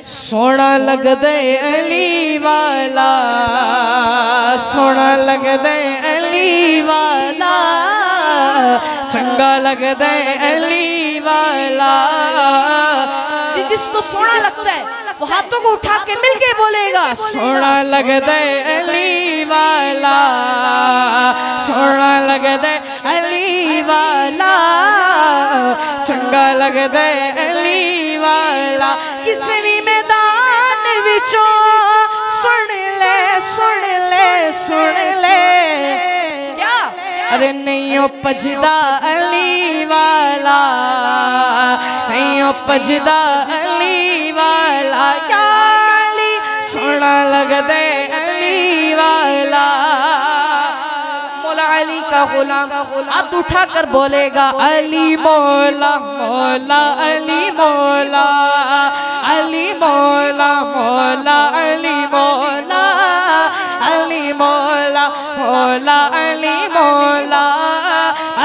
سونا لگ دے علی والا، سونا لگ دے علی والا، چنگا لگ دے علی والا۔ جس کو سونا لگتا ہے وہ ہاتھوں کو اٹھا کے مل کے بولے گا سونا لگ دے علی والا، سونا لگ دے علی والا، چنگا لگ دے علی والا۔ کسی بھی میدان وچوں سن لے سن لے سن لے، کیا ارے نہیں پجدا علی والا، نہیں پجدا علی والا، یا علی سونا لگ دے علی والا۔ مولا علی کا غلام ہاتھ اٹھا کر بولے گا علی مولا مولا علی مولا، علی مولا مولا علی مولا، علی مولا مولا علی مولا،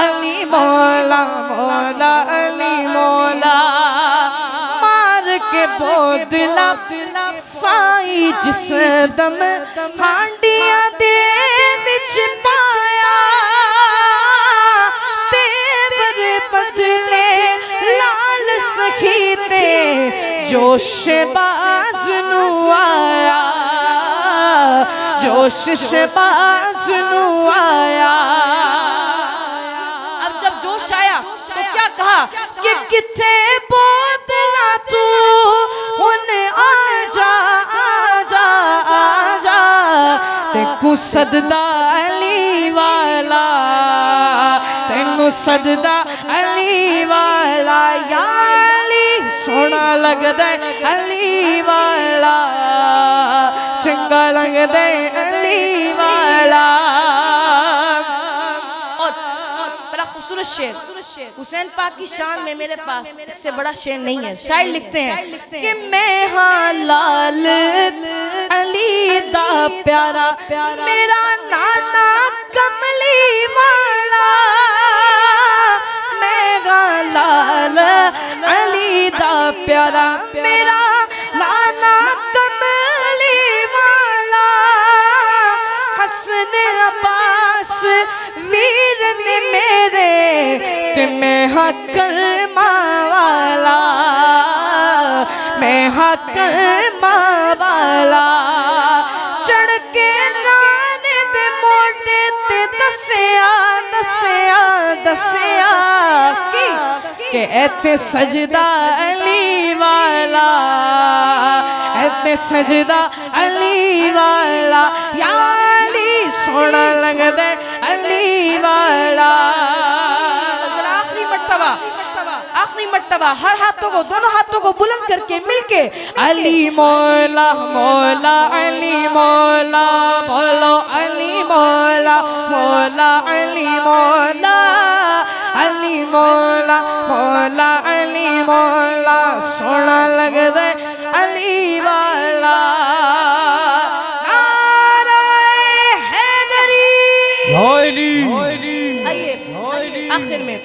علی مولا مولا علی مولا۔ مار کے بودلا سائی جس دم ہانڈیاں دے وچ پایا، تیور بدلے لال سخی تے جوش باز نو آیا، جوش باز نو آیا۔ اب جب جوش آیا تو کیا کہا کہ کتھے بودلا تو ہن آجا آجا آجا، تینکو سجدہ علی والا، تینکو سجدہ علی والا، یا علی سونا لگ دے علی والا، چنگا لگ دے علی والا۔ اور بڑا خوبصورت شعر حسین پاک کی شان میں میرے پاس اس سے بڑا شعر نہیں ہے۔ شاعر لکھتے ہیں کہ میں ہاں لال علی دا پیارا، میرا نانا کملی والا، میں گا لال علی دا پیارا، میرا نانا کملی والا، حسن عباس ویر نے میرے کہ میں ہاں کرما والا، میں ہاں کرما والا۔ چڑھ کے نانے دے موٹے تے دسیا دسیا دسیا کہ ایتے سجدہ علی والا، ایتے سجدہ علی والا، یا علی سونا لگ دے علی والا۔ آخری مرتبہ ہر ہاتھوں کو دونوں ہاتھوں کو بلند کر کے مل کے علی مولا مولا علی مولا، بولو علی مولا مولا علی مولا، علی مولا مولا علی مولا، سونا لگ دے علی والا۔ نعرہ حیدری۔ آئیے آخر میں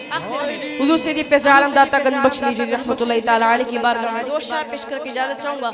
حضور سیدی فیض عالم داتا گنج بخش لیجیے رحمت اللہ تعالی علیہ کی بارگاہ میں دو شعر پیش کر کے اجازت چاہوں گا۔